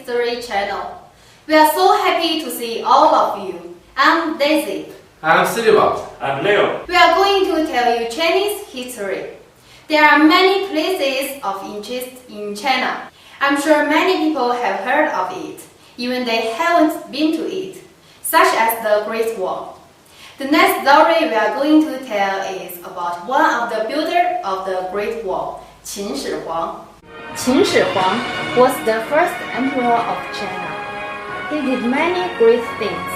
History channel. We are so happy to see all of you. I'm Daisy. I'm Silva. I'm Leo. We are going to tell you Chinese history. There are many places of interest in China. I'm sure many people have heard of it, even they haven't been to it, such as the Great Wall. The next story we are going to tell is about one of the builders of the Great Wall, Qin Shi Huang. Qin Shi Huang was the first emperor of China. He did many great things.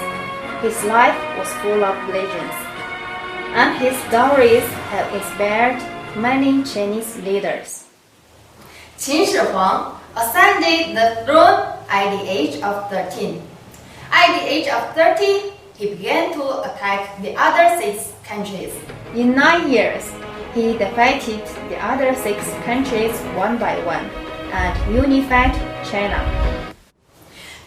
His life was full of legends, and his stories have inspired many Chinese leaders. Qin Shi Huang ascended the throne at the age of 13. At the age of 30, he began to attack the other 6 countries. In 9 years, he defeated the other 6 countries one by one and unified China.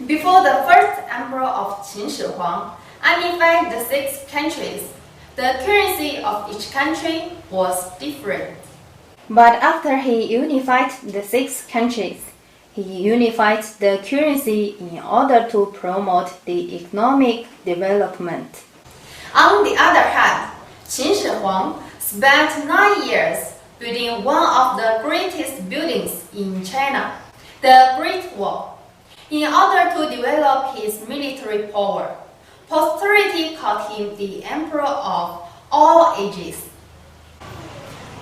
Before the first emperor of Qin Shi Huang unified the 6 countries, the currency of each country was different. But after he unified the 6 countries, he unified the currency in order to promote the economic development. On the other hand, Qin Shi Huang spent 9 years building one of the greatest buildings in China, the Great Wall. In order to develop his military power, posterity called him the Emperor of all ages.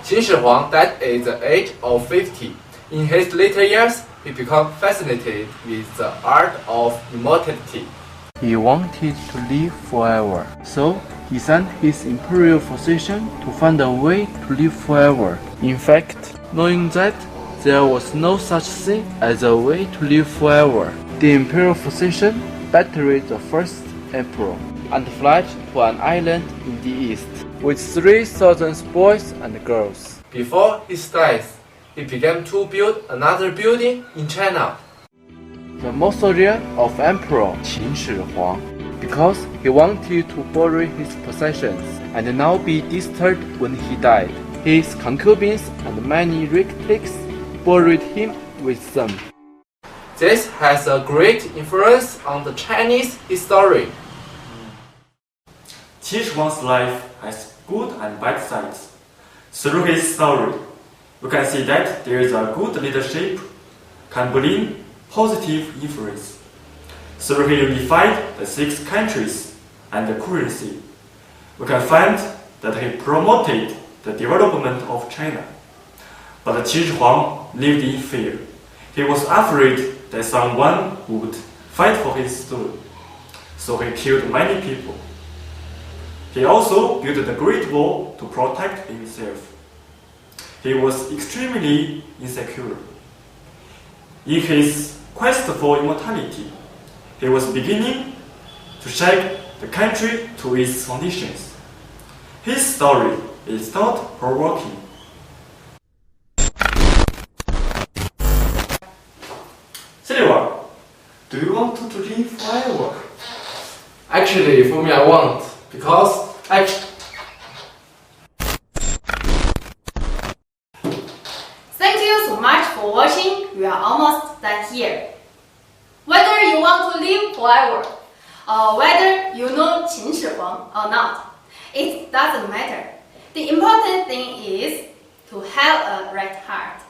Qin Shi Huang died at the age of 50. In his later years, he became fascinated with the art of immortality. He wanted to live forever, so he sent his imperial physician to find a way to live forever. In fact, knowing that there was no such thing as a way to live forever, the imperial physician battled the first emperor and fled to an island in the east with 3,000 boys and girls. Before his death, he began to build another building in China, the mausoleum of Emperor Qin Shi Huang, because he wanted to bury his possessions and not be disturbed when he died. His concubines and many relics buried him with them. This has a great influence on the Chinese history. Qin Shi Huang's life has good and bad sides. Through his story, we can see that there is a good leadership can bring positive influence. Through he unified the 6 countries and the currency, we can find that he promoted the development of China. But Qin Shi Huang lived in fear. He was afraid that someone would fight for his throne, so he killed many people. He also built the Great Wall to protect himself. He was extremely insecure. In his quest for immortality, he was beginning to shake the country to its foundations. His story is thought-provoking. Silva, do you want to live forever? Actually, for me, I want, because Thank you so much for watching. We are almost done here. Whether you want to live forever or whether you know Qin Shi Huang or not, it doesn't matter. The important thing is to have a right heart.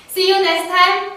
See you next time.